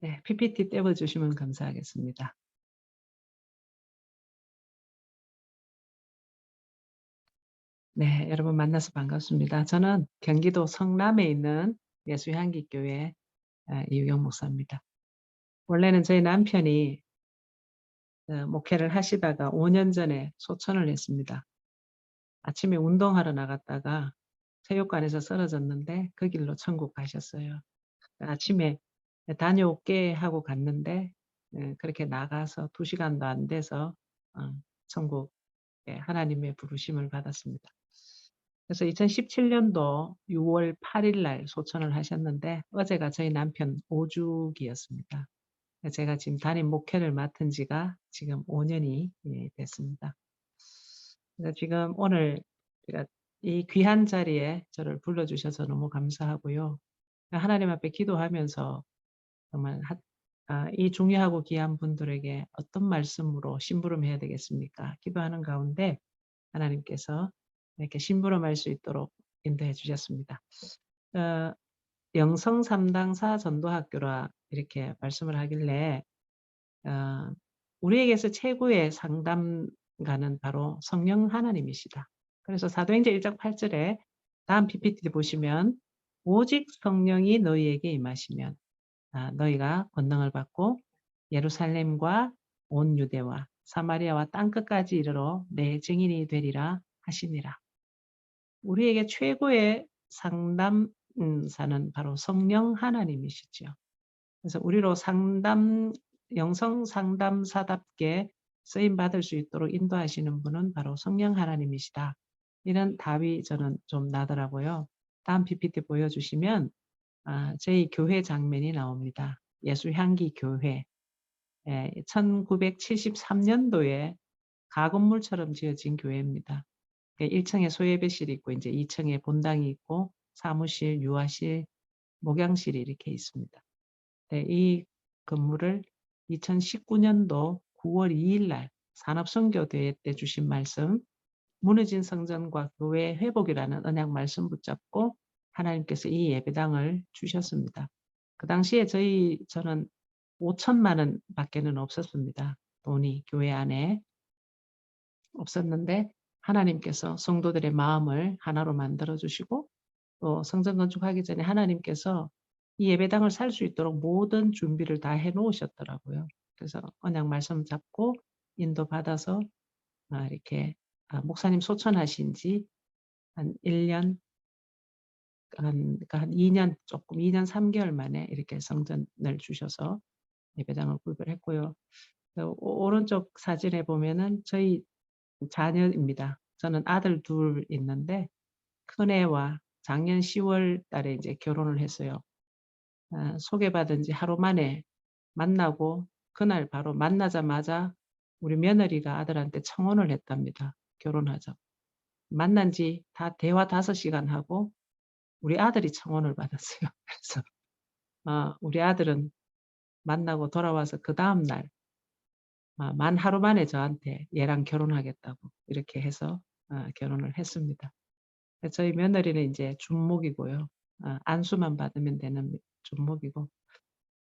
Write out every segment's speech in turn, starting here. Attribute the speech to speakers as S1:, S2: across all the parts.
S1: 네, PPT 떼어주시면 감사하겠습니다. 네, 여러분 만나서 반갑습니다. 저는 경기도 성남에 있는 예수향기교회 이유경 목사입니다. 원래는 저희 남편이 목회를 하시다가 5년 전에 소천을 했습니다. 아침에 운동하러 나갔다가 체육관에서 쓰러졌는데 그 길로 천국 가셨어요. 아침에 다녀올게 하고 갔는데 그렇게 나가서 2시간도 안 돼서 천국에 하나님의 부르심을 받았습니다. 그래서 2017년도 6월 8일 날 소천을 하셨는데 어제가 저희 남편 5주기였습니다. 제가 지금 담임 목회를 맡은 지가 지금 5년이 됐습니다. 그래서 지금 오늘 제가 이 귀한 자리에 저를 불러주셔서 너무 감사하고요. 하나님 앞에 기도하면서 정말 이 중요하고 귀한 분들에게 어떤 말씀으로 심부름해야 되겠습니까? 기도하는 가운데 하나님께서 이렇게 심부름할 수 있도록 인도해 주셨습니다. 어, 영성 3당사 전도학교라 이렇게 말씀을 하길래 어, 우리에게서 최고의 상담가는 바로 성령 하나님이시다. 그래서 사도행전 1장 8절에 다음 PPT 보시면 오직 성령이 너희에게 임하시면 너희가 권능을 받고 예루살렘과 온 유대와 사마리아와 땅끝까지 이르러 내 증인이 되리라 하시니라. 우리에게 최고의 상담사는 바로 성령 하나님이시죠. 그래서 우리로 영성 상담사답게 쓰임 받을 수 있도록 인도하시는 분은 바로 성령 하나님이시다. 이런 답이 저는 좀 나더라고요. 다음 PPT 보여주시면 저희 교회 장면이 나옵니다. 예수향기 교회. 1973년도에 가건물처럼 지어진 교회입니다. 1층에 소예배실이 있고 이제 2층에 본당이 있고 사무실, 유아실, 목양실이 이렇게 있습니다. 네, 이 건물을 2019년도 9월 2일 날 산업선교대회 때 주신 말씀 무너진 성전과 교회 회복이라는 언약 말씀 붙잡고 하나님께서 이 예배당을 주셨습니다. 그 당시에 저는 5천만 원 밖에는 없었습니다. 돈이 교회 안에 없었는데 하나님께서 성도들의 마음을 하나로 만들어 주시고 또 성전 건축하기 전에 하나님께서 이 예배당을 살 수 있도록 모든 준비를 다 해 놓으셨더라고요. 그래서 언약 말씀 잡고 인도받아서 이렇게 목사님 소천하신 지 한 1년 그러니까 한 2년 조금 2년 3개월 만에 이렇게 성전을 주셔서 예배당을 구입을 했고요. 오른쪽 사진에 보면은 저희 자녀입니다. 저는 아들 둘 있는데 큰애와 작년 10월 달에 이제 결혼을 했어요. 소개받은 지 하루 만에 만나고 그날 바로 만나자마자 우리 며느리가 아들한테 청혼을 했답니다. 결혼하자고. 만난 지 다 대화 5시간 하고 우리 아들이 청혼을 받았어요. 그래서 우리 아들은 만나고 돌아와서 그다음 날 만 하루 만에 저한테 얘랑 결혼하겠다고 이렇게 해서 결혼을 했습니다. 저희 며느리는 이제 준목이고요. 안수만 받으면 되는 준목이고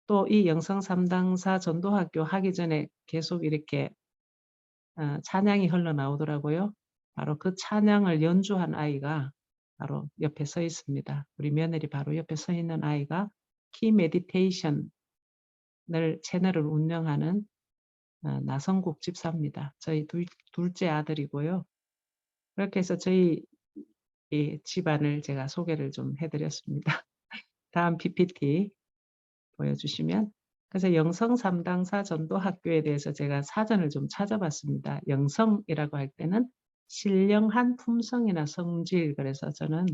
S1: 또 이 영성 3당사 전도학교 하기 전에 계속 이렇게 찬양이 흘러나오더라고요. 바로 그 찬양을 연주한 아이가 바로 옆에 서 있습니다. 우리 며느리 바로 옆에 서 있는 아이가 키 메디테이션을 채널을 운영하는 나성국 집사입니다. 저희 둘째 아들이고요. 그렇게 해서 저희 이 집안을 제가 소개를 좀 해드렸습니다. 다음 PPT 보여주시면 그래서 영성 3당사 전도학교에 대해서 제가 사전을 좀 찾아봤습니다. 영성이라고 할 때는 신령한 품성이나 성질 그래서 저는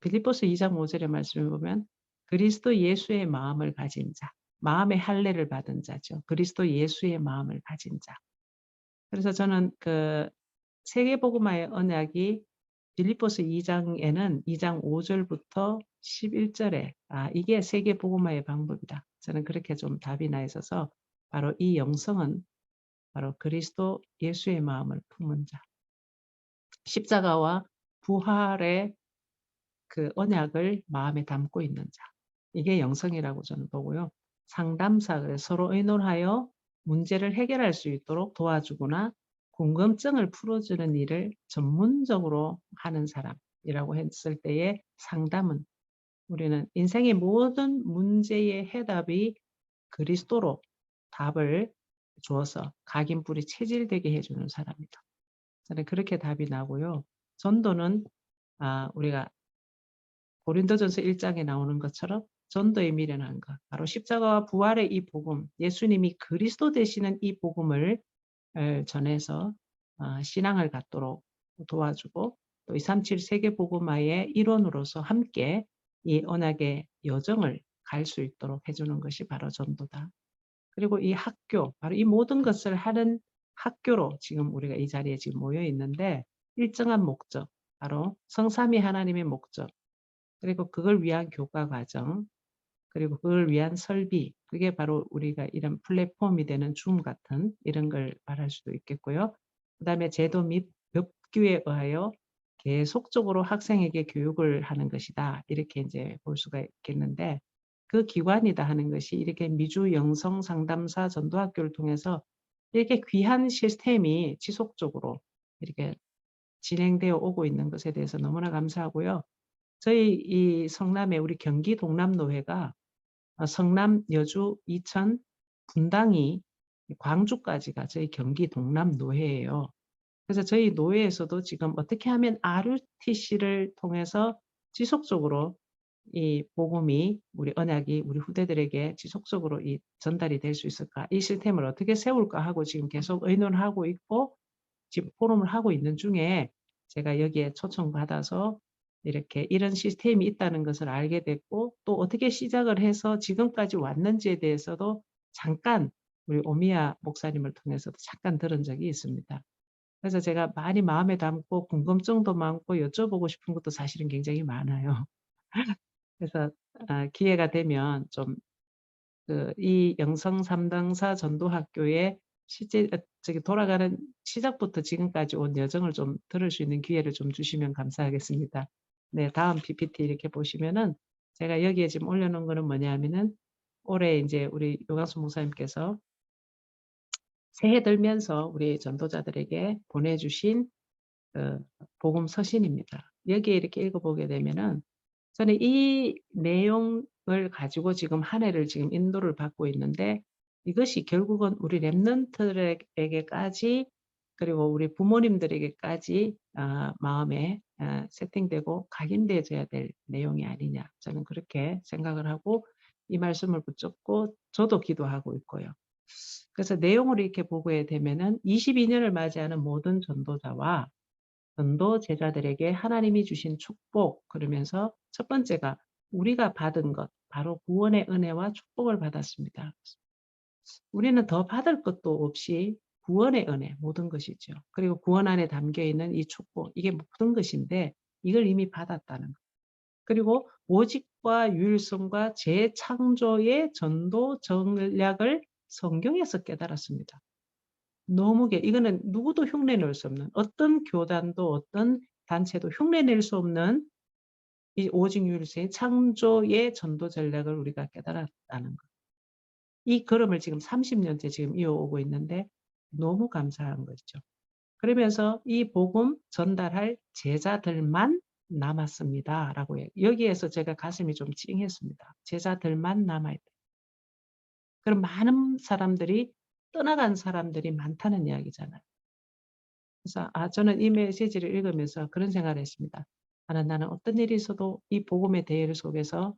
S1: 빌립보서 2장 5절의 말씀을 보면 그리스도 예수의 마음을 가진 자, 마음의 할례를 받은 자죠. 그리스도 예수의 마음을 가진 자. 그래서 저는 그 세계복음화의 언약이 빌립보서 2장에는 2장 5절부터 11절에 이게 세계복음화의 방법이다. 저는 그렇게 좀 답이 나 있어서 바로 이 영성은 바로 그리스도 예수의 마음을 품은 자. 십자가와 부활의 그 언약을 마음에 담고 있는 자. 이게 영성이라고 저는 보고요. 상담사, 그래서 서로 의논하여 문제를 해결할 수 있도록 도와주거나 궁금증을 풀어주는 일을 전문적으로 하는 사람이라고 했을 때의 상담은, 우리는 인생의 모든 문제의 해답이 그리스도로 답을 주어서 각인뿔이 체질되게 해주는 사람이다. 저는 그렇게 답이 나고요. 전도는 우리가 고린도전서 1장에 나오는 것처럼 전도에 미련한 것, 바로 십자가와 부활의 이 복음, 예수님이 그리스도 되시는 이 복음을 전해서 신앙을 갖도록 도와주고, 또 237 세계복음화의 일원으로서 함께 이 언약의 여정을 갈 수 있도록 해주는 것이 바로 전도다. 그리고 이 학교, 바로 이 모든 것을 하는 학교로 지금 우리가 이 자리에 지금 모여 있는데, 일정한 목적, 바로 성삼위 하나님의 목적, 그리고 그걸 위한 교과 과정, 그리고 그걸 위한 설비, 그게 바로 우리가 이런 플랫폼이 되는 줌 같은 이런 걸 말할 수도 있겠고요. 그다음에 제도 및 법규에 의하여 계속적으로 학생에게 교육을 하는 것이다. 이렇게 이제 볼 수가 있겠는데, 그 기관이다 하는 것이 이렇게 미주 영성 상담사 전도학교를 통해서 이렇게 귀한 시스템이 지속적으로 이렇게 진행되어 오고 있는 것에 대해서 너무나 감사하고요. 저희 이 성남의 우리 경기 동남노회가 성남, 여주, 이천, 분당이 광주까지가 저희 경기 동남노회예요. 그래서 저희 노회에서도 지금 어떻게 하면 RUTC를 통해서 지속적으로 이 복음이, 우리 언약이 우리 후대들에게 지속적으로 이 전달이 될 수 있을까? 이 시스템을 어떻게 세울까 하고 지금 계속 의논하고 있고, 지금 포럼을 하고 있는 중에 제가 여기에 초청받아서 이렇게 이런 시스템이 있다는 것을 알게 됐고, 또 어떻게 시작을 해서 지금까지 왔는지에 대해서도 잠깐 우리 오미야 목사님을 통해서도 잠깐 들은 적이 있습니다. 그래서 제가 많이 마음에 담고 궁금증도 많고 여쭤보고 싶은 것도 사실은 굉장히 많아요. 그래서 기회가 되면 좀 이 영성 3등사 전도학교의 실제 저기 돌아가는 시작부터 지금까지 온 여정을 좀 들을 수 있는 기회를 좀 주시면 감사하겠습니다. 네, 다음 PPT 이렇게 보시면은 제가 여기에 지금 올려놓은 거는 뭐냐면은 올해 이제 우리 요강수 목사님께서 새해 들면서 우리 전도자들에게 보내주신 복음 서신입니다. 여기에 이렇게 읽어보게 되면은 저는 이 내용을 가지고 지금 한 해를 지금 인도를 받고 있는데, 이것이 결국은 우리 랩런트에게까지, 그리고 우리 부모님들에게까지 마음에 세팅되고 각인되어져야 될 내용이 아니냐, 저는 그렇게 생각을 하고 이 말씀을 붙잡고 저도 기도하고 있고요. 그래서 내용을 이렇게 보게 되면은 22년을 맞이하는 모든 전도자와 전도 제자들에게 하나님이 주신 축복, 그러면서 첫 번째가 우리가 받은 것, 바로 구원의 은혜와 축복을 받았습니다. 우리는 더 받을 것도 없이 구원의 은혜, 모든 것이죠. 그리고 구원 안에 담겨 있는 이 축복, 이게 모든 것인데 이걸 이미 받았다는 것. 그리고 오직과 유일성과 재창조의 전도 전략을 성경에서 깨달았습니다. 이거는 누구도 흉내낼 수 없는, 어떤 교단도 어떤 단체도 흉내낼 수 없는 이 오직 유일성의 창조의 전도 전략을 우리가 깨달았다는 것. 이 걸음을 지금 30년째 지금 이어오고 있는데 너무 감사한 거죠. 그러면서 이 복음 전달할 제자들만 남았습니다라고 해요. 여기에서 제가 가슴이 좀 찡했습니다. 제자들만 남아있다. 그럼 많은 사람들이 떠나간 사람들이 많다는 이야기잖아요. 그래서 저는 이 메시지를 읽으면서 그런 생각을 했습니다. 나는 어떤 일이 있어도 이 복음의 대회를 속에서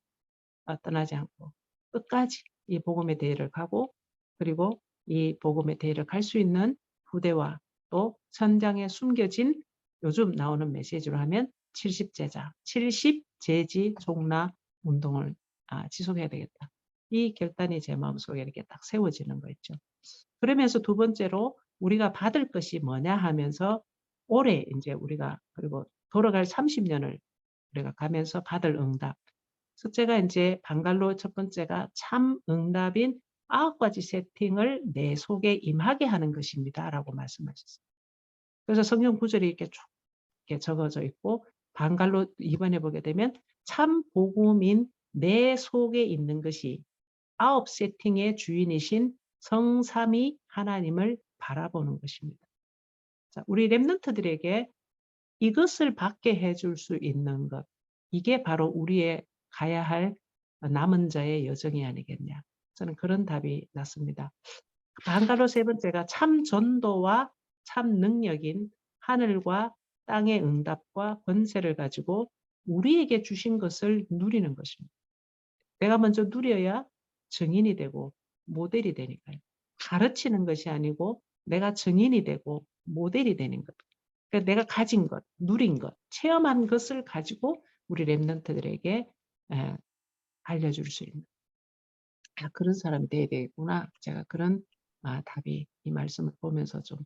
S1: 떠나지 않고 끝까지 이 복음의 대회를 가고, 그리고 이 복음의 대회를 갈 수 있는 후대와 또 현장에 숨겨진, 요즘 나오는 메시지로 하면 70제자, 70제지 종라 운동을 지속해야 되겠다. 이 결단이 제 마음속에 이렇게 딱 세워지는 거 있죠. 그러면서 두 번째로 우리가 받을 것이 뭐냐 하면서 올해 이제 우리가, 그리고 돌아갈 30년을 우리가 가면서 받을 응답. 첫째가 이제 방갈로 첫 번째가 참 응답인 9가지 세팅을 내 속에 임하게 하는 것입니다라고 말씀하셨어요. 그래서 성경 구절이 이렇게 쭉 이렇게 적어져 있고, 방갈로 2번에 보게 되면 참 복음인 내 속에 있는 것이 9 세팅의 주인이신 성삼위 하나님을 바라보는 것입니다. 자, 우리 렘넌트들에게 이것을 받게 해줄 수 있는 것, 이게 바로 우리의 가야 할 남은 자의 여정이 아니겠냐. 저는 그런 답이 났습니다. 반가로 세 번째가 참 전도와 참 능력인 하늘과 땅의 응답과 권세를 가지고 우리에게 주신 것을 누리는 것입니다. 내가 먼저 누려야 증인이 되고 모델이 되니까요. 가르치는 것이 아니고 내가 증인이 되고 모델이 되는 것. 그러니까 내가 가진 것, 누린 것, 체험한 것을 가지고 우리 랩런트들에게 알려줄 수 있는 그런 사람이 돼야 되겠구나. 제가 그런 답이 이 말씀을 보면서 좀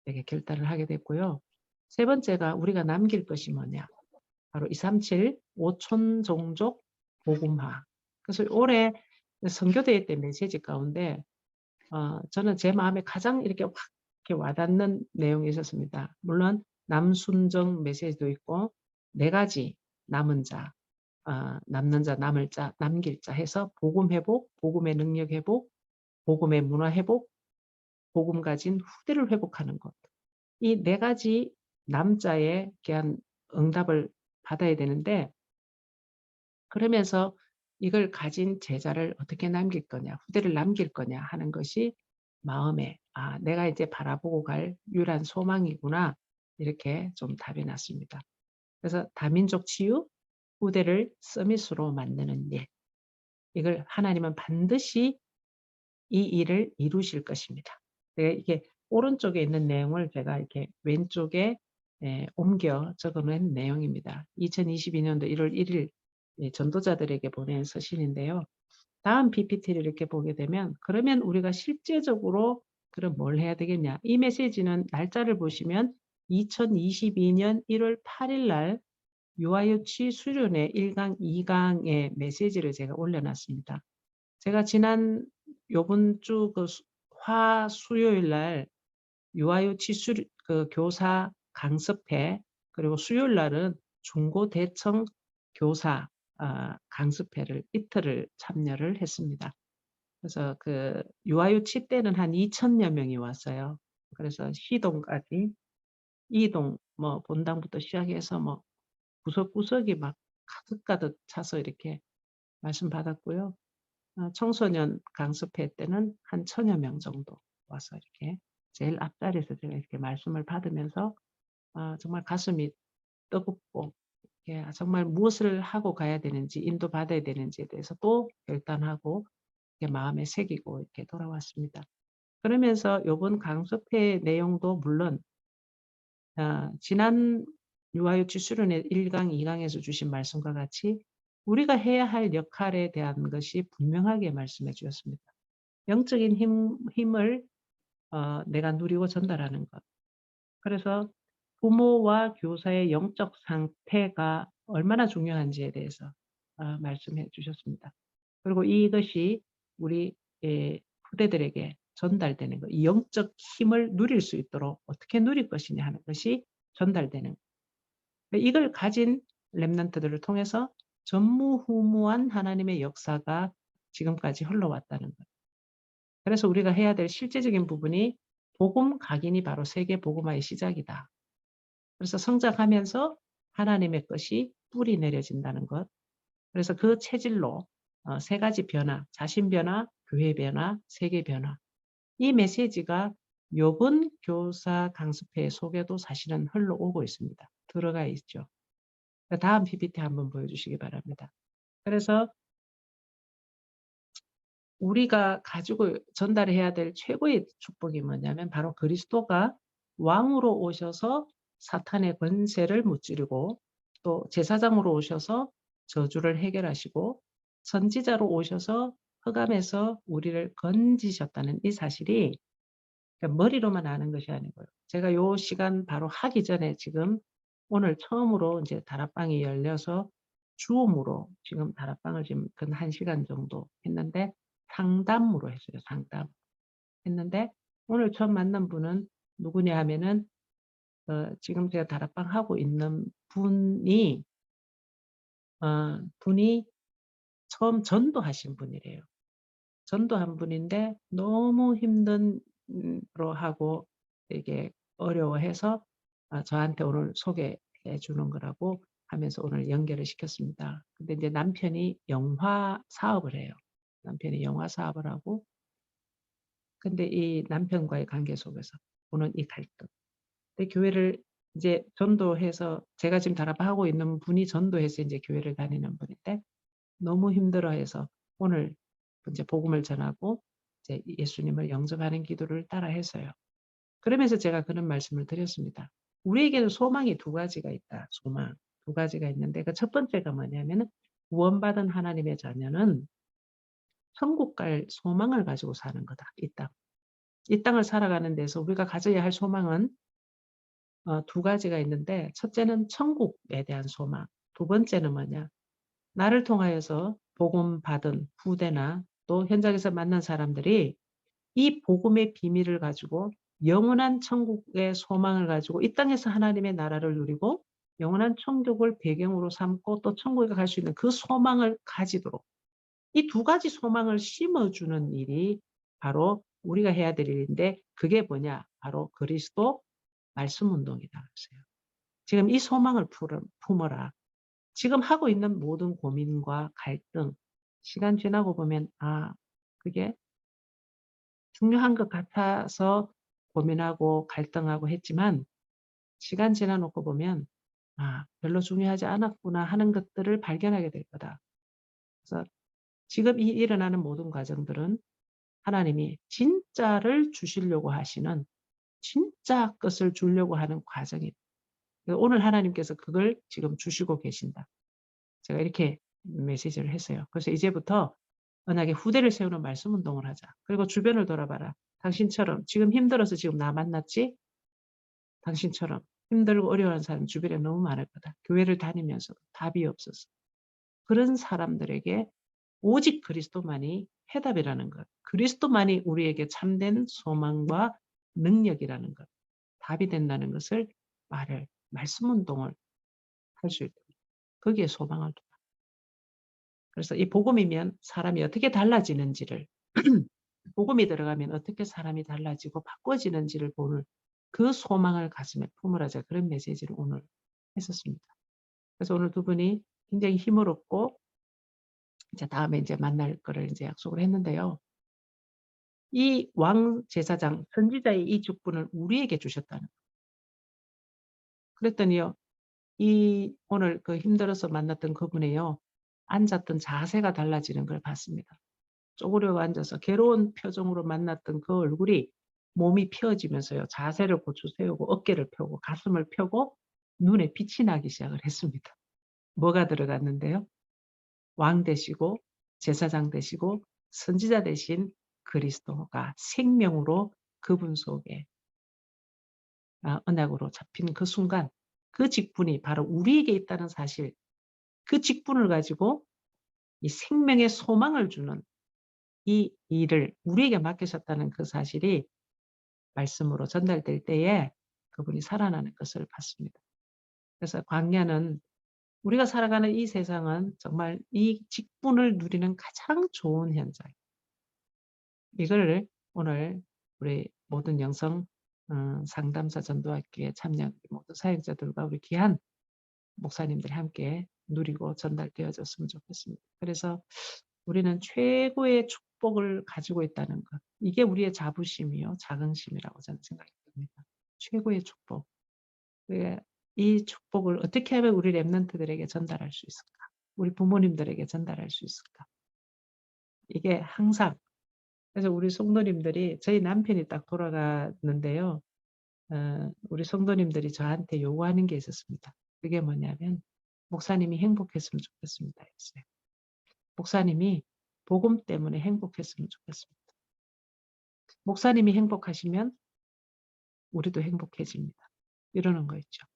S1: 되게 결단을 하게 됐고요. 세 번째가 우리가 남길 것이 뭐냐. 바로 237 오촌 종족 복음화. 그래서 올해 선교대회 때 메시지 가운데 저는 제 마음에 가장 이렇게 확 이렇게 와닿는 내용이 있었습니다. 물론 남순정 메시지도 있고 네 가지 남은 자, 남는 자, 남을 자, 남길 자 해서 복음 회복, 복음의 능력 회복, 복음의 문화 회복, 복음 가진 후대를 회복하는 것. 이 네 가지 남자에 대한 응답을 받아야 되는데 그러면서 이걸 가진 제자를 어떻게 남길 거냐, 후대를 남길 거냐 하는 것이 마음에 내가 이제 바라보고 갈 유일한 소망이구나 이렇게 좀 답이 났습니다. 그래서 다민족 치유, 후대를 서밋으로 만드는 일. 이걸 하나님은 반드시 이 일을 이루실 것입니다. 이게 오른쪽에 있는 내용을 제가 이렇게 왼쪽에 옮겨 적어놓은 내용입니다. 2022년도 1월 1일 전도자들에게 보낸 서신인데요. 다음 PPT를 이렇게 보게 되면 그러면 우리가 실제적으로 그럼 뭘 해야 되겠냐. 이 메시지는 날짜를 보시면 2022년 1월 8일 날 유아유치 수련회 1강, 2강의 메시지를 제가 올려놨습니다. 제가 지난 요번 주 그 화수요일 날 유아유치 그 교사 강습회 그리고 수요일 날은 중고대청 교사 강습회를 이틀을 참여를 했습니다. 그래서 그 유아유치 때는 한 2,000여 명이 왔어요. 그래서 시동까지 이동 뭐 본당부터 시작해서 뭐 구석구석이 막 가득가득 차서 이렇게 말씀 받았고요. 청소년 강습회 때는 한 1,000여 명 정도 와서 이렇게 제일 앞자리에서 제가 이렇게 말씀을 받으면서 정말 가슴이 뜨겁고 정말 무엇을 하고 가야 되는지 인도받아야 되는지에 대해서 또 결단하고 마음에 새기고 이렇게 돌아왔습니다. 그러면서 요번 강습회 내용도 물론 지난 유아유치 수련회 1강, 2강에서 주신 말씀과 같이 우리가 해야 할 역할에 대한 것이 분명하게 말씀해 주셨습니다. 영적인 힘을 내가 누리고 전달하는 것. 그래서 부모와 교사의 영적 상태가 얼마나 중요한지에 대해서 말씀해 주셨습니다. 그리고 이것이 우리 후대들에게 전달되는 것, 이 영적 힘을 누릴 수 있도록 어떻게 누릴 것이냐 하는 것이 전달되는 것. 이걸 가진 렘넌트들을 통해서 전무후무한 하나님의 역사가 지금까지 흘러왔다는 것. 그래서 우리가 해야 될 실제적인 부분이 복음 각인이 바로 세계 복음화의 시작이다. 그래서 성장하면서 하나님의 것이 뿌리 내려진다는 것. 그래서 그 체질로 세 가지 변화, 자신 변화, 교회 변화, 세계 변화. 이 메시지가 요번 교사 강습회 속에도 사실은 흘러오고 있습니다. 들어가 있죠. 다음 PPT 한번 보여주시기 바랍니다. 그래서 우리가 가지고 전달해야 될 최고의 축복이 뭐냐면 바로 그리스도가 왕으로 오셔서 사탄의 권세를 무찌르고 또 제사장으로 오셔서 저주를 해결하시고 선지자로 오셔서 흑암에서 우리를 건지셨다는 이 사실이 머리로만 아는 것이 아니고요. 제가 요 시간 바로 하기 전에 지금 오늘 처음으로 이제 다락방이 열려서 줌으로 지금 다락방을 지금 근 1시간 정도 했는데 상담으로 했어요. 상담. 했는데 오늘 처음 만난 분은 누구냐 하면은 지금 제가 다락방 하고 있는 분이 분이 처음 전도하신 분이래요. 전도한 분인데 너무 힘든 로 하고 이게 어려워해서 저한테 오늘 소개해 주는 거라고 하면서 오늘 연결을 시켰습니다. 근데 이제 남편이 영화 사업을 해요. 남편이 영화 사업을 하고 근데 이 남편과의 관계 속에서 오는 이 갈등. 근데 교회를 이제 전도해서 제가 지금 다락방하고 있는 분이 전도해서 인제 교회를 다니는 분인데 너무 힘들어해서 오늘 인제 복음을 전하고 이제 예수님을 영접하는 기도를 따라 했어요. 그러면서 제가 그런 말씀을 드렸습니다. 우리에게는 소망이 두 가지가 있다. 소망. 두 가지가 있는데 그 첫 번째가 뭐냐면은 구원받은 하나님의 자녀는 천국 갈 소망을 가지고 사는 거다. 이 땅. 이 땅을 살아가는 데서 우리가 가져야 할 소망은 두 가지가 있는데 첫째는 천국에 대한 소망. 두 번째는 뭐냐? 나를 통하여서 복음 받은 후대나 또 현장에서 만난 사람들이 이 복음의 비밀을 가지고 영원한 천국의 소망을 가지고 이 땅에서 하나님의 나라를 누리고 영원한 천국을 배경으로 삼고 또 천국에 갈 수 있는 그 소망을 가지도록 이 두 가지 소망을 심어주는 일이 바로 우리가 해야 될 일인데 그게 뭐냐? 바로 그리스도 말씀 운동이다 그랬어요. 지금 이 소망을 품어라. 지금 하고 있는 모든 고민과 갈등 시간 지나고 보면 그게 중요한 것 같아서 고민하고 갈등하고 했지만 시간 지나 놓고 보면 '별로 중요하지 않았구나.' 하는 것들을 발견하게 될 거다. 그래서 지금 이 일어나는 모든 과정들은 하나님이 진짜를 주시려고 하시는 진짜 것을 주려고 하는 과정이다. 오늘 하나님께서 그걸 지금 주시고 계신다. 제가 이렇게 메시지를 했어요. 그래서 이제부터 언약의 후대를 세우는 말씀 운동을 하자. 그리고 주변을 돌아봐라. 당신처럼 지금 힘들어서 지금 나 만났지? 당신처럼 힘들고 어려워하는 사람 주변에 너무 많을 거다. 교회를 다니면서도 답이 없어서. 그런 사람들에게 오직 그리스도만이 해답이라는 것. 그리스도만이 우리에게 참된 소망과 능력이라는 것. 답이 된다는 것을 말씀 운동을 할 수 있다. 거기에 소망을 둬. 그래서 이 복음이면 사람이 어떻게 달라지는지를 복음이 들어가면 어떻게 사람이 달라지고 바꿔지는지를 보는 그 소망을 가슴에 품으라자 그런 메시지를 오늘 했었습니다. 그래서 오늘 두 분이 굉장히 힘을 얻고 이제 다음에 이제 만날 거를 이제 약속을 했는데요. 이 왕 제사장 선지자의 이 직분을 우리에게 주셨다는 그랬더니요. 이 오늘 그 힘들어서 만났던 그분이요. 앉았던 자세가 달라지는 걸 봤습니다. 쪼그려 앉아서 괴로운 표정으로 만났던 그 얼굴이 몸이 펴지면서요. 자세를 고쳐 세우고 어깨를 펴고 가슴을 펴고 눈에 빛이 나기 시작을 했습니다. 뭐가 들어갔는데요? 왕 되시고 제사장 되시고 선지자 되신 그리스도가 생명으로 그분 속에 언약으로 잡힌 그 순간 그 직분이 바로 우리에게 있다는 사실 그 직분을 가지고 이 생명의 소망을 주는 이 일을 우리에게 맡기셨다는 그 사실이 말씀으로 전달될 때에 그분이 살아나는 것을 봤습니다. 그래서 광야는 우리가 살아가는 이 세상은 정말 이 직분을 누리는 가장 좋은 현장. 이거를 오늘 우리 모든 영성 상담사 전도학교에 참여한 모든 사역자들과 우리 귀한 목사님들 함께 누리고 전달되어졌으면 좋겠습니다. 그래서 우리는 최고의 축복을 가지고 있다는 것. 이게 우리의 자부심이요. 자긍심이라고 저는 생각이 듭니다. 최고의 축복. 예, 이 축복을 어떻게 하면 우리 랩런트들에게 전달할 수 있을까? 우리 부모님들에게 전달할 수 있을까? 이게 항상 그래서 우리 성도님들이 저희 남편이 딱 돌아갔는데요. 우리 성도님들이 저한테 요구하는 게 있었습니다. 그게 뭐냐면 목사님이 행복했으면 좋겠습니다. 했어요. 목사님이 복음 때문에 행복했으면 좋겠습니다. 목사님이 행복하시면 우리도 행복해집니다. 이러는 거 있죠.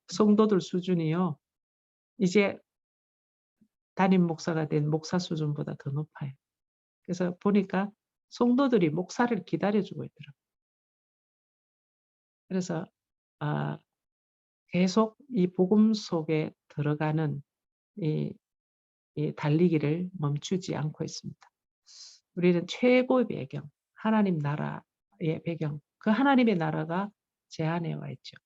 S1: 성도들 수준이요. 이제 담임 목사가 된 목사 수준보다 더 높아요. 그래서 보니까 성도들이 목사를 기다려주고 있더라고요. 그래서 아 계속 이 복음 속에 들어가는 이 달리기를 멈추지 않고 있습니다. 우리는 최고의 배경, 하나님 나라의 배경, 그 하나님의 나라가 제 안에 와 있죠.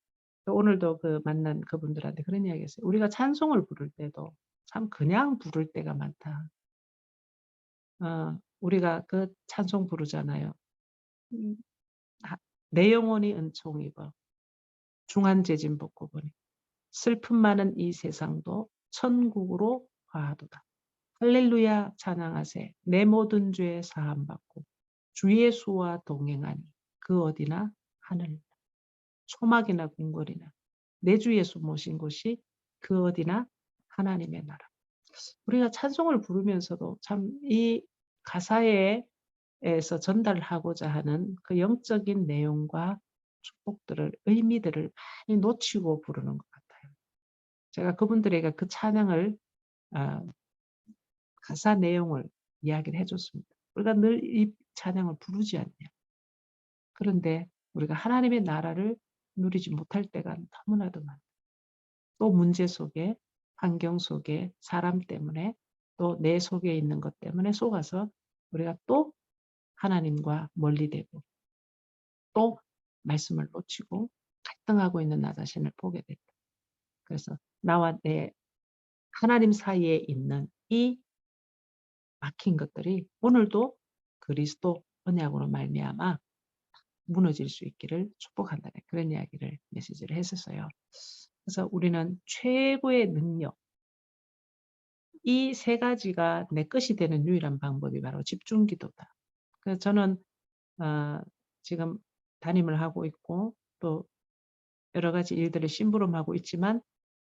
S1: 오늘도 그 만난 그분들한테 그런 이야기했어요. 우리가 찬송을 부를 때도 참 그냥 부를 때가 많다. 우리가 그 찬송 부르잖아요. 음 하 "내 영혼이 은총 입어 중한 재진 벗고 보니 슬픔 많은 이 세상도 천국으로 화하도다. 할렐루야 찬양하세 내 모든 죄 사함 받고 주 예수와 동행하니 그 어디나 하늘 초막이나 궁궐이나 내 주 예수 모신 곳이 그 어디나 하나님의 나라." 우리가 찬송을 부르면서도 참 이 가사에 에서 전달하고자 하는 그 영적인 내용과 축복들을 의미들을 많이 놓치고 부르는 것 같아요. 제가 그분들에게 그 찬양을 아 가사 내용을 이야기를 해 줬습니다. 우리가 늘 이 찬양을 부르지 않냐. 그런데 우리가 하나님의 나라를 누리지 못할 때가 너무나도 많아요. 또 문제 속에 환경 속에 사람 때문에 또 내 속에 있는 것 때문에 속아서 우리가 또 하나님과 멀리 되고 또 말씀을 놓치고 갈등하고 있는 나 자신을 보게 됐다. 그래서 나와 내 하나님 사이에 있는 이 막힌 것들이 오늘도 그리스도 언약으로 말미암아 무너질 수 있기를 축복한다는 그런 이야기를 메시지를 했었어요. 그래서 우리는 최고의 능력 이 세 가지가 내 것이 되는 유일한 방법이 바로 집중 기도다. 그래서 저는 어 지금 담임을 하고 있고 또 여러 가지 일들을 심부름하고 있지만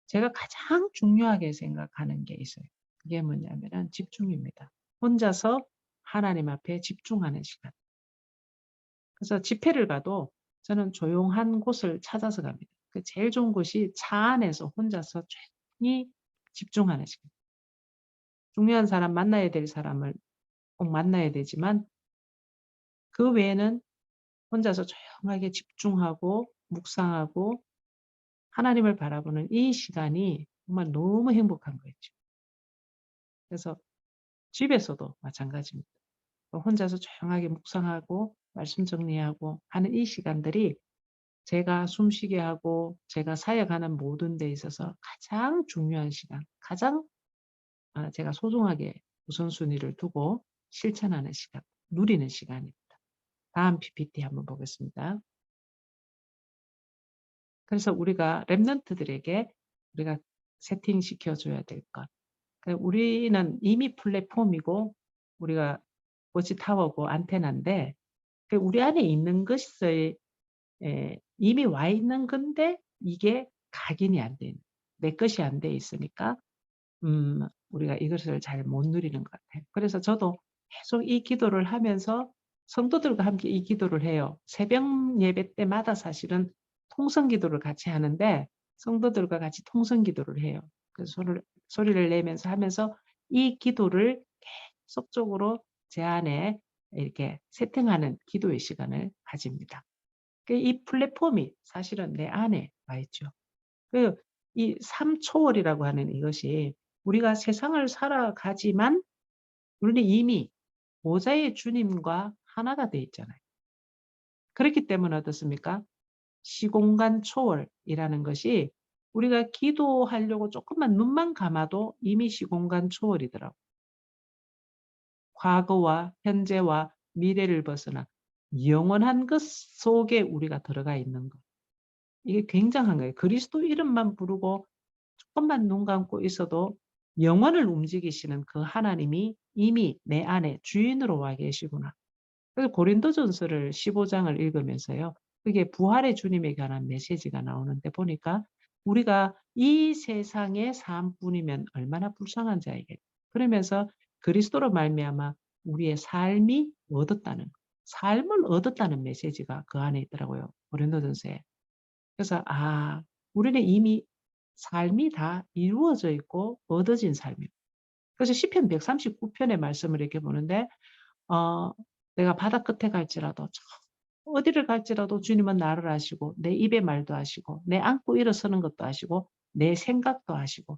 S1: 제가 가장 중요하게 생각하는 게 있어요. 그게 뭐냐면은 집중입니다. 혼자서 하나님 앞에 집중하는 시간. 그래서 집회를 가도 저는 조용한 곳을 찾아서 갑니다. 그 제일 좋은 곳이 차 안에서 혼자서 조용히 집중하는 시간. 중요한 사람 만나야 될 사람을 꼭 만나야 되지만 그 외에는 혼자서 조용하게 집중하고 묵상하고 하나님을 바라보는 이 시간이 정말 너무 행복한 거죠. 그래서 집에서도 마찬가지입니다. 혼자서 조용하게 묵상하고 말씀 정리하고 하는 이 시간들이 제가 숨쉬게 하고 제가 사역하는 모든 데 있어서 가장 중요한 시간, 가장 제가 소중하게 우선순위를 두고 실천하는 시간, 누리는 시간입니다. 다음 PPT 한번 보겠습니다. 그래서 우리가 랩런트들에게 우리가 세팅시켜 줘야 될 것. 우리는 이미 플랫폼이고 우리가 워치타워고 안테나인데 우리 안에 있는 것이 이미 와 있는 건데 이게 각인이 안 돼 있는 내 것이 안 돼 있으니까 우리가 이것을 잘 못 누리는 것 같아요. 그래서 저도 계속 이 기도를 하면서 성도들과 함께 이 기도를 해요. 새벽 예배 때마다 사실은 통성 기도를 같이 하는데 성도들과 같이 통성 기도를 해요. 그래서 소리를 내면서 하면서 이 기도를 계속적으로 제 안에 이렇게 세팅하는 기도의 시간을 가집니다. 이 플랫폼이 사실은 내 안에 와 있죠. 그 이 삼초월이라고 하는 이것이 우리가 세상을 살아가지만 우리는 이미 보좌의 주님과 하나가 돼 있잖아요. 그렇기 때문에 어떻습니까? 시공간 초월이라는 것이 우리가 기도하려고 조금만 눈만 감아도 이미 시공간 초월이더라고요. 과거와 현재와 미래를 벗어나 영원한 것 속에 우리가 들어가 있는 것. 이게 굉장한 거예요. 그리스도 이름만 부르고 조금만 눈 감고 있어도 영혼을 움직이시는 그 하나님이 이미 내 안에 주인으로 와 계시구나. 그래서 고린도전서를 15 장을 읽으면서요. 그게 부활의 주님에 관한 메시지가 나오는데 보니까 우리가 이 세상의 삶뿐이면 얼마나 불쌍한 자이겠. 그러면서 그리스도로 말미암아 우리의 삶이 얻었다는 삶을 얻었다는 메시지가 그 안에 있더라고요. 고린도전서에. 그래서 우리는 이미 삶이 다 이루어져 있고 얻어진 삶이고 그래서 시편 139 편의 말씀을 이렇게 보는데 어 내가 바다 끝에 갈지라도 저 어디를 갈지라도 주님은 나를 아시고 내 입의 말도 아시고 내 앉고 일어서는 것도 아시고 내 생각도 아시고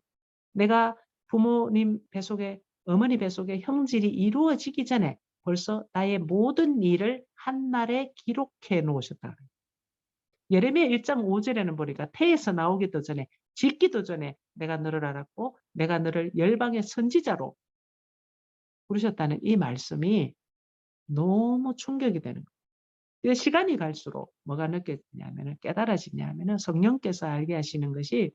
S1: 내가 부모님 뱃속에 어머니 뱃속에 형질이 이루어지기 전에 벌써 나의 모든 일을 한날에 기록해 놓으셨다. 예레미야 1장 5 절에는 보니까 태에서 나오기도 전에 짓기도 전에 내가 너를 알았고 내가 너를 열방의 선지자로 부르셨다는 이 말씀이 너무 충격이 되는 거예요. 시간이 갈수록 뭐가 느껴지냐면은 깨달아지냐면은 성령께서 알게 하시는 것이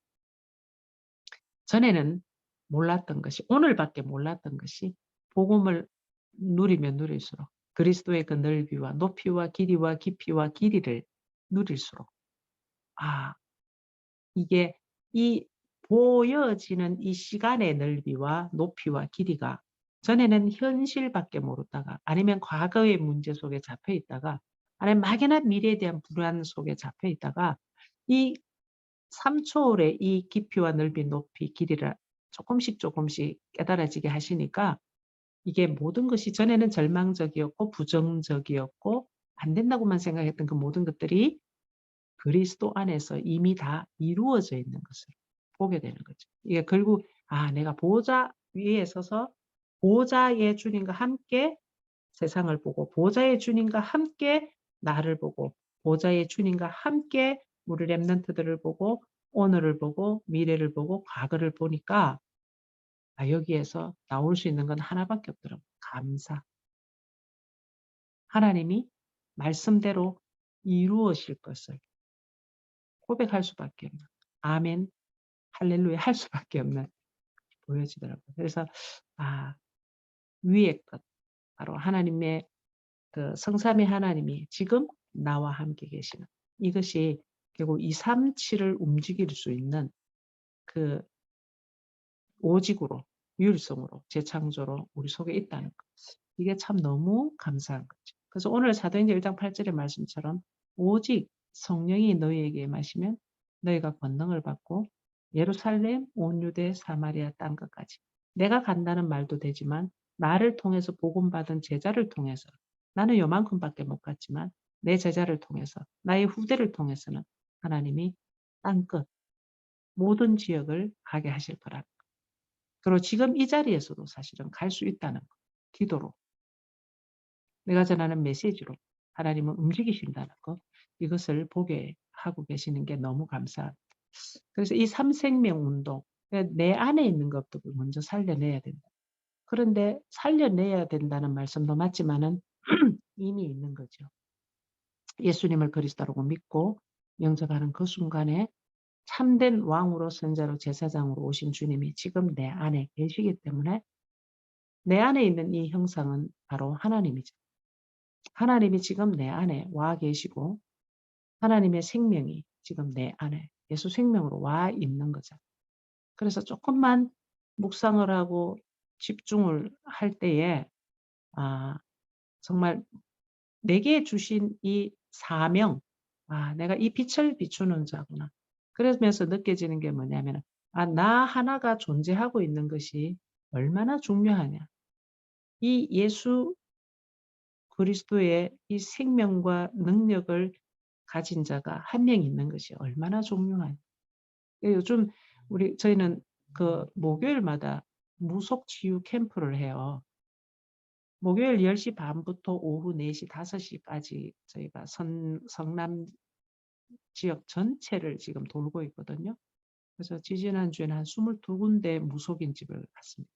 S1: 전에는 몰랐던 것이 오늘밖에 몰랐던 것이 복음을 누리면 누릴수록 그리스도의 그 넓이와 높이와 길이와 깊이와 길이를 누릴수록 아 이게 이 보여지는 이 시간의 넓이와 높이와 길이가 전에는 현실밖에 모르다가 아니면 과거의 문제 속에 잡혀 있다가 아니면 막연한 미래에 대한 불안 속에 잡혀 있다가 이 3초월의 이 깊이와 넓이, 높이, 길이를 조금씩 조금씩 깨달아지게 하시니까 이게 모든 것이 전에는 절망적이었고 부정적이었고 안 된다고만 생각했던 그 모든 것들이 그리스도 안에서 이미 다 이루어져 있는 것을 보게 되는 거죠. 이게 결국 내가 보좌 위에 서서 보좌의 주님과 함께 세상을 보고 보좌의 주님과 함께 나를 보고 보좌의 주님과 함께 우리 렘넌트들을 보고 오늘을 보고 미래를 보고 과거를 보니까 여기에서 나올 수 있는 건 하나밖에 없더라고요. 감사. 하나님이 말씀대로 이루어질 것을 고백할 수밖에 없는 아멘, 할렐루야 할 수밖에 없는 보여지더라고요. 그래서 위의 것 바로 하나님의 그 성삼위 하나님이 지금 나와 함께 계시는 이것이 결국 237을 움직일 수 있는 그 오직으로 유일성으로 재창조로 우리 속에 있다는 것. 이게 참 너무 감사한 거죠. 그래서 오늘 사도행전 1장 8절의 말씀처럼 오직 성령이 너희에게 임하시면 너희가 권능을 받고 예루살렘 온 유대 사마리아 땅 끝까지 내가 간다는 말도 되지만 나를 통해서 복음 받은 제자를 통해서 나는 요만큼밖에 못 갔지만 내 제자를 통해서 나의 후대를 통해서는 하나님이 땅끝 모든 지역을 가게 하실 거라. 그리고 지금 이 자리에서도 사실은 갈 수 있다는 거. 기도로. 내가 전하는 메시지로 하나님은 움직이신다는 것. 이것을 보게 하고 계시는 게 너무 감사합니다. 그래서 이 삼생명 운동, 내 안에 있는 것들을 먼저 살려내야 된다. 그런데 살려내야 된다는 말씀도 맞지만은 이미 있는 거죠. 예수님을 그리스도라고 믿고 영접하는 그 순간에 참된 왕으로 선자로 제사장으로 오신 주님이 지금 내 안에 계시기 때문에 내 안에 있는 이 형상은 바로 하나님이죠. 하나님이 지금 내 안에 와 계시고 하나님의 생명이 지금 내 안에 예수 생명으로 와 있는 거죠. 그래서 조금만 묵상을 하고 집중을 할 때에 정말 내게 주신 이 사명, 내가 이 빛을 비추는 자구나. 그러면서 느껴지는 게 뭐냐면 나 하나가 존재하고 있는 것이 얼마나 중요하냐. 이 예수 그리스도의 이 생명과 능력을 가진 자가 한 명 있는 것이 얼마나 중요하냐. 요즘 저희는 그 목요일마다 무속 치유 캠프를 해요. 목요일 10시 반부터 오후 4시, 5시까지 저희가 성남 지역 전체를 지금 돌고 있거든요. 그래서 지지난주에는 한 22군데 무속인 집을 갔습니다.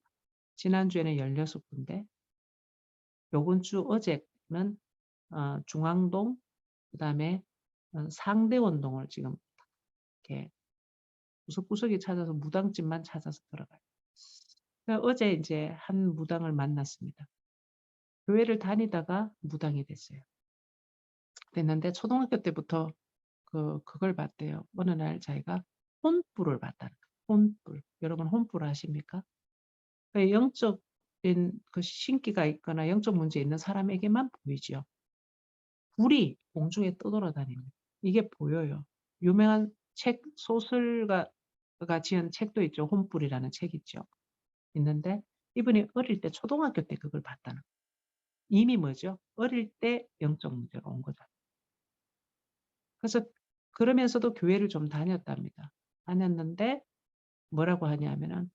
S1: 지난주에는 16군데, 요번 주 어제는 중앙동, 그다음에 상대원동을 지금 이렇게 구석구석에 찾아서 무당집만 찾아서 들어가요. 그러니까 어제 이제 한 무당을 만났습니다. 교회를 다니다가 무당이 됐는데 초등학교 때부터 그걸 봤대요. 어느 날 자기가 혼불을 봤다는 거예요. 혼불. 여러분 혼불 아십니까? 영적인 그 신기가 있거나 영적 문제 있는 사람에게만 보이죠. 불이 공중에 떠돌아다니는 이게 보여요. 유명한 책 소설가가 지은 책도 있죠. 혼불이라는 책 있죠. 있는데 이분이 어릴 때 초등학교 때 그걸 봤다는 거예요. 이미 뭐죠? 어릴 때 영적 문제가 온 거죠. 그래서 그러면서도 교회를 좀 다녔답니다. 다녔는데 뭐라고 하냐면은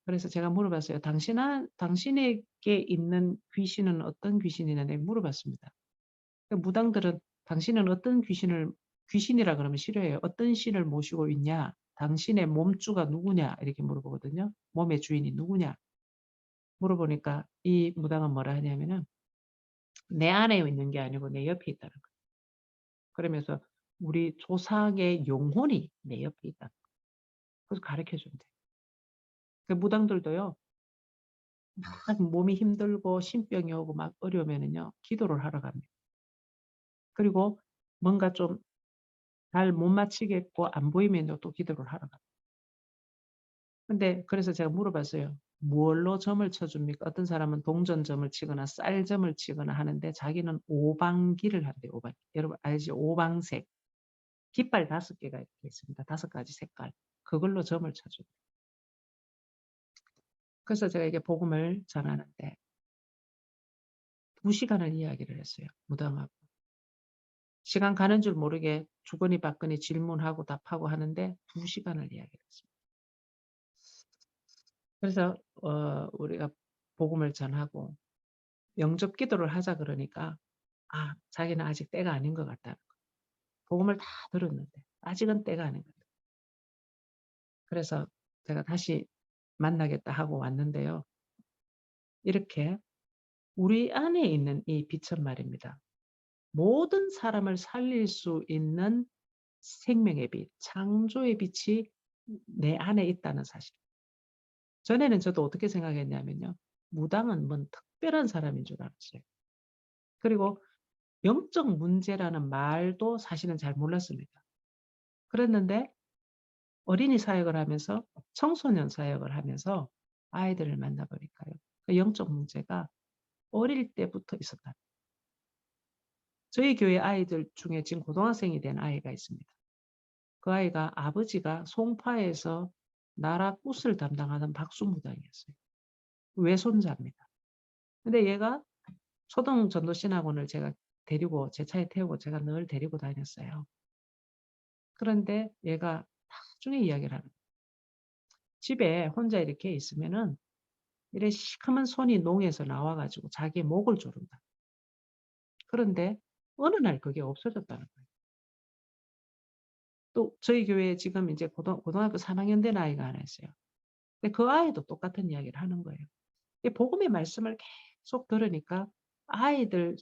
S1: 그래서 제가 물어봤어요. 당신에게 있는 귀신은 어떤 귀신이냐 내가 물어봤습니다. 그 무당들은 "당신은 어떤 귀신을" 귀신이라 그러면 싫어해요. "어떤 신을 모시고 있냐? 당신의 몸주가 누구냐?" 이렇게 물어보거든요. "몸의 주인이 누구냐?" 물어보니까 이 무당은 뭐라 하냐면은 내 안에 있는 게 아니고 내 옆에 있다는 거예요. 그러면서 "우리 조상의 영혼이 내 옆에 있다." 그래서 가르쳐 준대요. 그 무당들도요. 막 몸이 힘들고 신병이 오고 막 어려우면은요. 기도를 하러 갑니다. 그리고 뭔가 좀 잘 못 맞히겠고 안 보이면요 또 기도를 하러 갑니다. 근데 그래서 제가 물어봤어요. "뭘로 점을 쳐 줍니까?" 어떤 사람은 동전점을 치거나 쌀점을 치거나 하는데 자기는 오방기를 한대요, 오방기. 여러분 알죠? 오방색. 깃발 5 개가 이렇게 있습니다. 5 가지 색깔. 그걸로 점을 쳐 줘요. 그래서 제가 이게 복음을 전하는데 2 시간을 이야기를 했어요, 무당하고. 시간 가는 줄 모르게 주거니 받거니 질문하고 답하고 하는데 2 시간을 이야기를 했습니다. 그래서 우리가 복음을 전하고 영접 기도를 하자 그러니까 자기는 아직 때가 아닌 것 같다는 거예요. 복음을 다 들었는데 아직은 때가 아닌 것 같아요. 그래서 제가 다시 만나겠다 하고 왔는데요. 이렇게 우리 안에 있는 이 빛은 말입니다. 모든 사람을 살릴 수 있는 생명의 빛, 창조의 빛이 내 안에 있다는 사실. 전에는 저도 어떻게 생각했냐면요. 무당은 뭔 특별한 사람인 줄 알았어요. 그리고 영적 문제라는 말도 사실은 잘 몰랐습니다. 그랬는데 어린이 사역을 하면서 청소년 사역을 하면서 아이들을 만나 보니까요. 그 영적 문제가 어릴 때부터 있었다. 저희 교회 아이들 중에 지금 고등학생이 된 아이가 있습니다. 그 아이가 아버지가 송파에서 나라 꽃을 담당하던 박수무당이었어요. 외손자입니다. 근데 얘가 초등 전도신학원을 제가 데리고 제 차에 태우고 제가 늘 데리고 다녔어요. 그런데 얘가 나중에 이야기를 하는 거예요. 집에 혼자 이렇게 있으면은 이래 시커먼 손이 농에서 나와 가지고 자기의 목을 조른다. 그런데 어느 날 그게 없어졌다는 거예요. 또 저희 교회에 지금 이제 고등학교 3 학년 된 아이가 하나 있어요. 근데 그 아이도 똑같은 이야기를 하는 거예요. 이 복음의 말씀을 계속 들으니까 아이들에게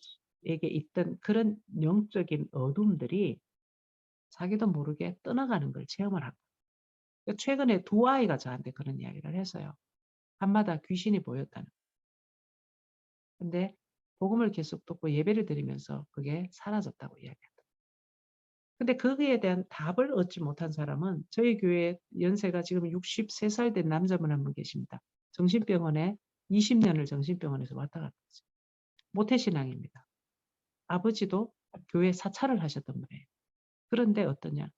S1: 있던 그런 영적인 어둠들이 자기도 모르게 떠나가는 걸 체험을 하고 최근에 2 아이가 저한테 그런 이야기를 했어요. 밤마다 귀신이 보였다는. 근데 복음을 계속 듣고 예배를 드리면서 그게 사라졌다고 이야기하더라고요. 근데 거기에 대한 답을 얻지 못한 사람은 저희 교회 연세가 지금 63살 된 남자분 한 분 계십니다. 정신병원에 20 년을 정신병원에서 왔다 갔다 했어요. 모태신앙입니다. 아버지도 교회 사찰을 하셨던 분이에요. 그런데 어떠냐?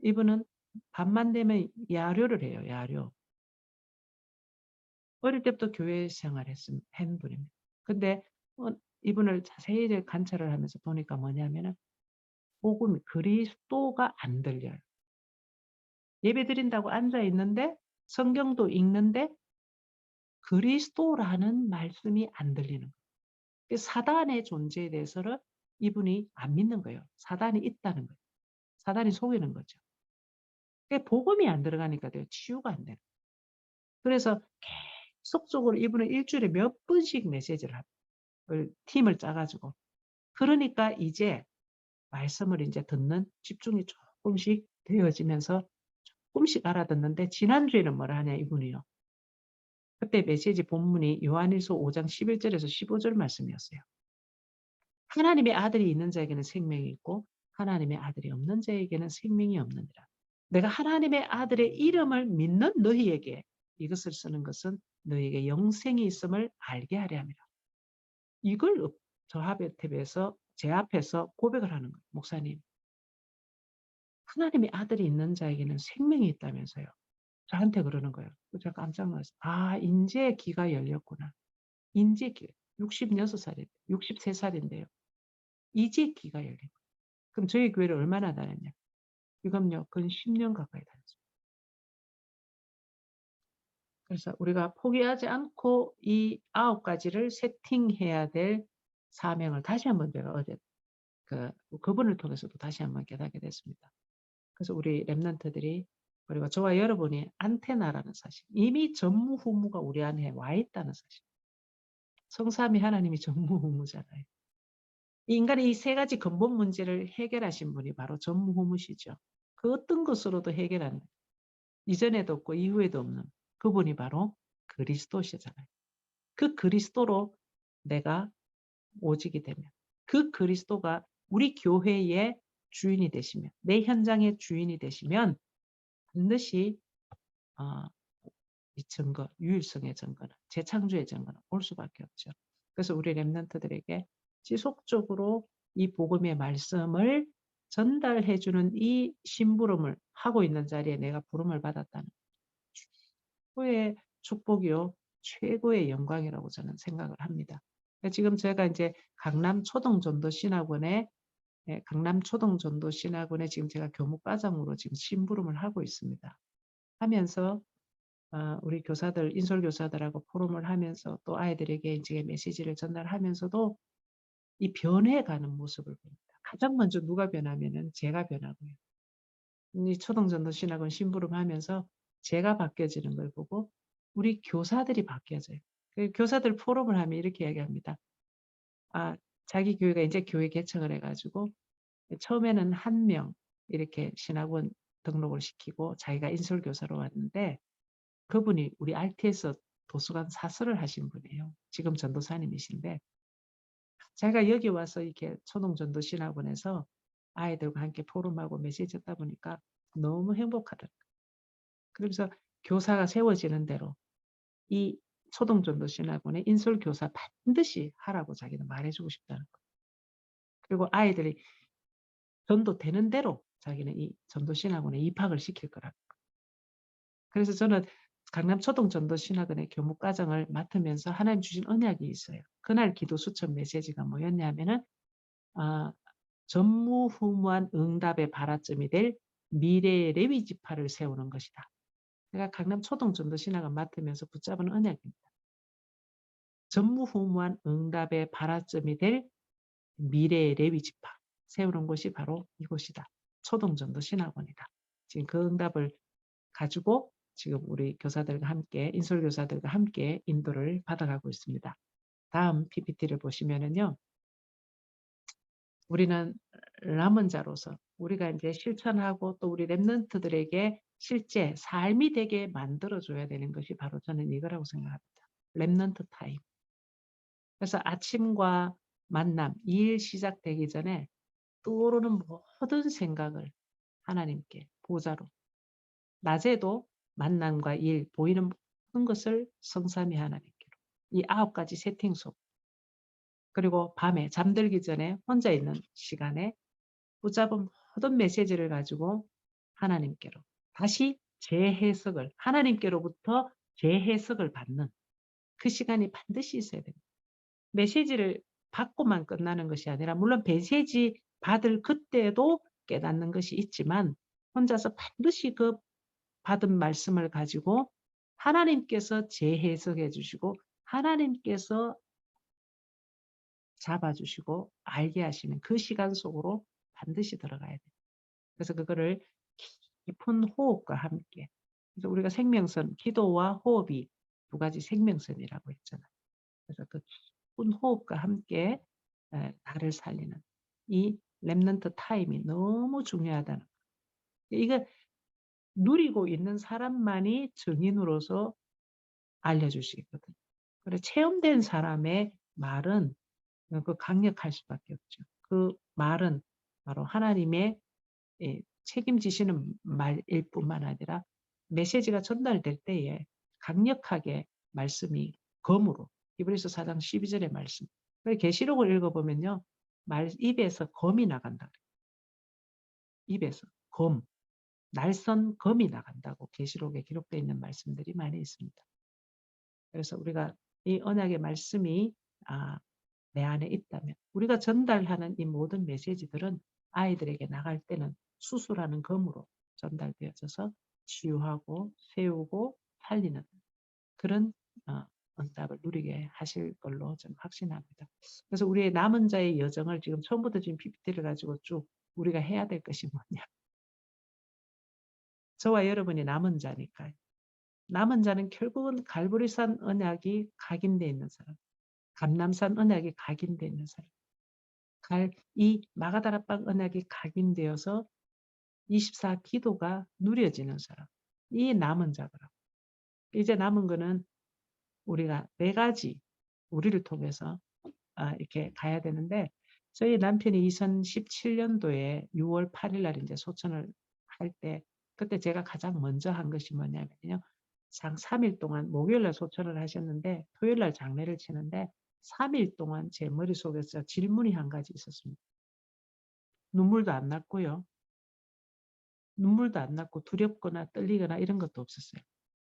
S1: 이분은 밤만 되면 야료를 해요, 야료. 어릴 때부터 교회 생활했음 한 분입니다. 근데 이분을 자세히 관찰을 하면서 보니까 뭐냐면은 복음이 그리스도가 안 들려요. 예배드린다고 앉아 있는데 성경도 읽는데 그리스도라는 말씀이 안 들리는 거예요. 그 사단의 존재에 대해서를 이분이 안 믿는 거예요. 사단이 있다는 거예요. 사단이 속이는 거죠. 그게 복음이 안 들어가니까 치유가 안 돼요. 그래서 계속적으로 이분은 일 주일에 몇 번씩 메시지를 팀을 짜 가지고 그러니까 이제 말씀을 인제 듣는 집중이 쪼끔씩 되어지면서 쪼끔씩 알아듣는데 지난주에는 뭐라 하냐 이분이요. 그때 메시지 본문이 요한일서 5장 11 절에서 15절 말씀이었어요. 하나님의 아들이 있는 자에게는 생명이 있고 하나님의 아들이 없는 자에게는 생명이 없느니라. 내가 하나님의 아들의 이름을 믿는 너희에게 이것을 쓰는 것은 너희에게 영생이 있음을 알게 하려 함이라. 이걸 저 하베탭에서 제 앞에서 고백을 하는 거예요. 목사님, 하나님의 아들이 있는 자에게는 생명이 있다면서요. 저한테 그러는 거예요. 그래서 제가 깜짝 놀랐어요. 인제 귀가 열렸구나. 인제 귀 66 살인데 63 살인데요. 이제 귀가 열린 거예요. 그럼 저희 교회를 얼마나 다녔냐? 지금요 근 10년 가까이 다녔어요. 그래서 우리가 포기하지 않고 이 9 가지를 세팅해야 될 사명을 다시 한번 제가 어제 그분을 통해서도 다시 한번 깨닫게 됐습니다. 그래서 우리 랩런트들이, 그리고 저와 여러분이 안테나라는 사실, 이미 전무후무가 우리 안에 와 있다는 사실. 성삼위 하나님이 전무후무잖아요. 이 인간의 이 세 가지 근본 문제를 해결하신 분이 바로 전무후무시죠. 그 어떤 것으로도 해결하는, 이전에도 없고 이후에도 없는 그분이 바로 그리스도시잖아요. 그 그리스도로 내가 오직이 되면, 그 그리스도가 우리 교회의 주인이 되시면, 내 현장의 주인이 되시면 반드시 어, 이 증거, 유일성의 증거는, 재창조의 증거는 올 수밖에 없죠. 그래서 우리 랩런트들에게 지속적으로 이 복음의 말씀을 전달해주는 이 심부름을 하고 있는 자리에 내가 부름을 받았다는 최고의 축복이요, 최고의 영광이라고 저는 생각을 합니다. 지금 제가 이제 강남 초동전도신학원에, 강남 초동전도신학원에 지금 제가 교목과장으로 지금 심부름을 하고 있습니다. 하면서 우리 교사들, 인솔교사들하고 포럼을 하면서 또 아이들에게 이제 메시지를 전달하면서도 이 변해가는 모습을 봅니다. 가장 먼저 누가 변하면은 제가 변하고요. 이 초동전도 신학원 심부름하면서 제가 바뀌어지는 걸 보고 우리 교사들이 바뀌어져요. 그 교사들 포럼을 하면 이렇게 이야기합니다. 자기 교회가 이제 교회 개청을 해가지고 처음에는 1명 이렇게 신학원 등록을 시키고 자기가 인솔교사로 왔는데, 그분이 우리 RT에서 도서관 사설을 하신 분이에요. 지금 전도사님이신데, 제가 여기 와서 이렇게 초동전도 신학원에서 아이들과 함께 포럼하고 메시지 듣다 보니까 너무 행복하더라고요. 그러면서 교사가 세워지는 대로 이 초동전도 신학원의 인솔교사 반드시 하라고 자기는 말해주고 싶다는 거예요. 그리고 아이들이 전도되는 대로 자기는 이 전도신학원에 입학을 시킬 거라고. 그래서 저는 강남 초동전도신학원의 교목과정을 맡으면서 하나님 주신 언약이 있어요. 그날 기도 수첩 메시지가 뭐였냐면은 전무후무한 응답의 발화점이 될 미래의 레위 지파를 세우는 것이다. 제가 강남 초동전도신학원 맡으면서 붙잡은 언약입니다. 전무후무한 응답의 발화점이 될 미래의 레위 지파 세우는 곳이 바로 이곳이다. 초동전도신학원이다. 지금 그 응답을 가지고 지금 우리 교사들과 함께, 인솔교사들과 함께 인도를 받아가고 있습니다. 다음 PPT를 보시면은요, 우리는 람언자로서 우리가 이제 실천하고 또 우리 랩런트들에게 실제 삶이 되게 만들어줘야 되는 것이 바로 저는 이거라고 생각합니다. 랩런트 타임. 그래서 아침과 만남, 일 시작되기 전에 떠오르는 모든 생각을 하나님께 보좌로, 낮에도 만남과 일, 보이는 모든 것을 성삼위 하나님께로, 이 9가지 세팅 속, 그리고 밤에 잠들기 전에 혼자 있는 시간에 붙잡은 모든 메시지를 가지고 하나님께로 다시 재해석을, 하나님께로부터 재해석을 받는 그 시간이 반드시 있어야 됩니다. 메시지를 받고만 끝나는 것이 아니라, 물론 메시지 받을 그때도 깨닫는 것이 있지만 혼자서 반드시 그 받은 말씀을 가지고 하나님께서 재해석해 주시고 하나님께서 잡아주시고 알게 하시는 그 시간 속으로 반드시 들어가야 돼요. 그래서 그거를 깊은 호흡과 함께, 그래서 우리가 생명선, 기도와 호흡이 2가지 생명선이라고 했잖아요. 그래서 그 깊은 호흡과 함께 나를 살리는 이 렘넌트 타임이 너무 중요하다는 거예요. 이거 누리고 있는 사람만이 증인으로서 알려주시거든요. 그래, 체험된 사람의 말은 그 강력할 수밖에 없죠. 그 말은 바로 하나님의 책임지시는 말일 뿐만 아니라 메시지가 전달될 때에 강력하게 말씀이 검으로, 히브리서 4장 12절의 말씀. 계시록을 읽어보면요, 입에서 검이 나간다. 입에서 검, 날선 검이 나간다고 계시록에 기록되어 있는 말씀들이 많이 있습니다. 그래서 우리가 이 언약의 말씀이 내 안에 있다면 우리가 전달하는 이 모든 메시지들은 아이들에게 나갈 때는 수술하는 검으로 전달되어져서 치유하고 세우고 살리는 그런 응답을 누리게 하실 걸로 저는 확신합니다. 그래서 우리의 남은 자의 여정을 지금 처음부터 지금 PPT를 가지고 쭉 우리가 해야 될 것이 뭐냐. 저와 여러분이 남은 자니까요. 남은 자는 결국은 갈보리산 언약이 각인되어 있는 사람, 감람산 언약이 각인되어 있는 사람, 이 마가다락방 언약이 각인되어서 24 기도가 누려지는 사람, 이 남은 자더라고요. 이제 남은 거는 우리가 4가지 우리를 통해서 이렇게 가야 되는데, 저희 남편이 2017년도에 6월 8일 날 이제 소천을 할 때, 그때 제가 가장 먼저 한 것이 뭐냐면요. 3일 동안 목요일 날 소천을 하셨는데 토요일 날 장례를 치는데 3일 동안 제 머릿속에서 질문이 한 가지 있었습니다. 눈물도 안 났고요. 눈물도 안 났고 두렵거나 떨리거나 이런 것도 없었어요.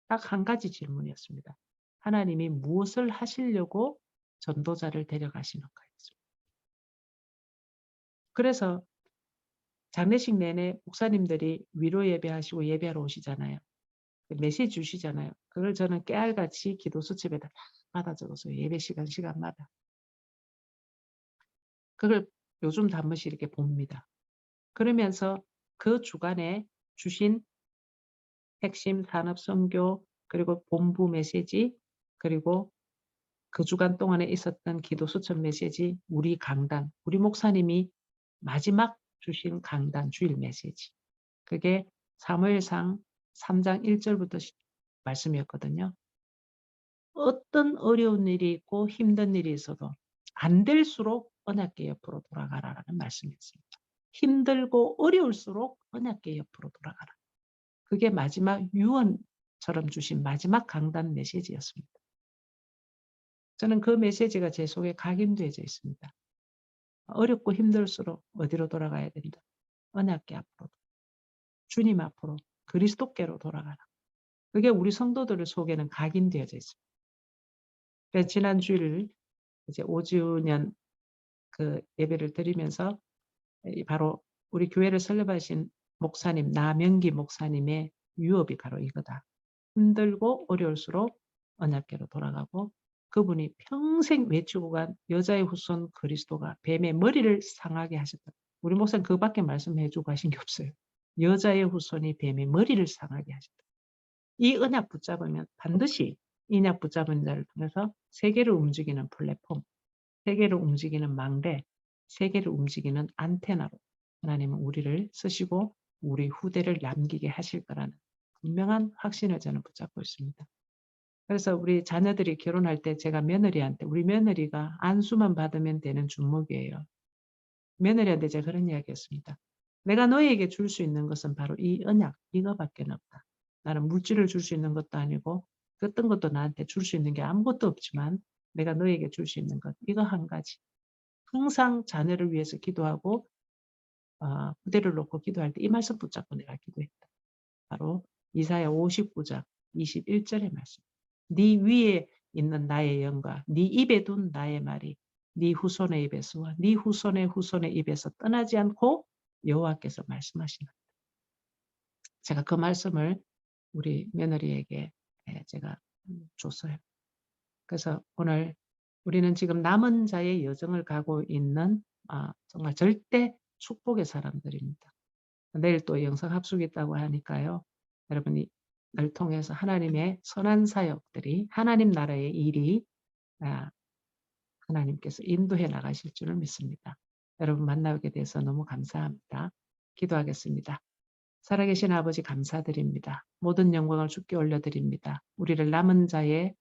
S1: 딱 한 가지 질문이었습니다. 하나님이 무엇을 하시려고 전도자를 데려가시는가였습니다. 그래서 장례식 내내 목사님들이 위로 예배하시고 예배하러 오시잖아요. 메시지 주시잖아요. 그걸 저는 깨알같이 기도 수첩에다 다 받아 적었어요. 예배 시간마다. 그걸 요즘도 한 번씩 이렇게 봅니다. 그러면서 그 주간에 주신 핵심 산업 선교, 그리고 본부 메시지, 그리고 그 주간 동안에 있었던 기도 수첩 메시지, 우리 강단, 우리 목사님이 마지막 주신 강단 주일 메시지. 그게 사무엘상 3장 1절부터 말씀이었거든요. 어떤 어려운 일이 있고 힘든 일이 있어도 안 될수록 언약궤 옆으로 돌아가라라는 말씀이었습니다. 힘들고 어려울수록 언약궤 옆으로 돌아가라. 그게 마지막 유언처럼 주신 마지막 강단 메시지였습니다. 저는 그 메시지가 제 속에 각인되어져 있습니다. 어렵고 힘들수록 어디로 돌아가야 된다. 언약궤 앞으로, 주님 앞으로, 그리스도께로 돌아가라. 그게 우리 성도들 속에는 각인되어져 있습니다. 그래서 지난 주일 이제 5주년 그 예배를 드리면서 바로 우리 교회를 설립하신 목사님 나명기 목사님의 유업이 바로 이거다. 힘들고 어려울수록 언약궤로 돌아가고, 그분이 평생 외치고 간 여자의 후손 그리스도가 뱀의 머리를 상하게 하셨다. 우리 목사님 그밖에 말씀해 주고 가신 게 없어요. 여자의 후손이 뱀의 머리를 상하게 하셨다. 이 언약 붙잡으면 반드시 인약 붙잡은 자를 통해서 세계를 움직이는 플랫폼, 세계를 움직이는 망대, 세계를 움직이는 안테나로 하나님은 우리를 쓰시고 우리 후대를 남기게 하실 거라는 분명한 확신을 저는 붙잡고 있습니다. 그래서 우리 자녀들이 결혼할 때 제가 며느리한테, 우리 며느리가 안수만 받으면 되는 준목이에요. 며느리한테 제가 그런 이야기했습니다. 내가 너에게 줄 수 있는 것은 바로 이 언약, 이거밖에 없다. 나는 물질을 줄 수 있는 것도 아니고 어떤 것도 나한테 줄 수 있는 게 아무것도 없지만 내가 너에게 줄 수 있는 것, 이거 한 가지. 항상 자녀를 위해서 기도하고 후대를 놓고 기도할 때 이 말씀 붙잡고 내가 기도했다. 바로 이사야 59장 21절의 말씀. 네 위에 있는 나의 영과 네 입에 둔 나의 말이 네 후손의 입에서 네 후손의 후손의 입에서 떠나지 않고 여호와께서 말씀하시는. 제가 그 말씀을 우리 며느리에게 제가 줬어요. 그래서 오늘 우리는 지금 남은 자의 여정을 가고 있는 정말 절대 축복의 사람들입니다. 내일 또 영상 합숙이 있다고 하니까요. 여러분이 늘 통해서 하나님의 선한 사역들이, 하나님 나라의 일이 하나님께서 인도해 나가실 줄을 믿습니다. 여러분 만나게 돼서 너무 감사합니다. 기도하겠습니다. 살아계신 아버지 감사드립니다. 모든 영광을 주께 올려드립니다. 우리를 남은 자의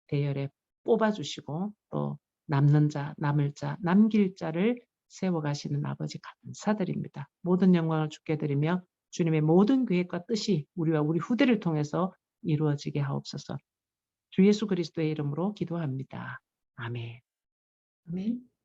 S1: 대열에 뽑아주시고 또 남는 자, 남을 자, 남길 자를 세워가시는 아버지 감사드립니다. 모든 영광을 주께 드리며 주님의 모든 계획과 뜻이 우리와 우리 후대를 통해서 이루어지게 하옵소서. 주 예수 그리스도의 이름으로 기도합니다. 아멘.
S2: 아멘.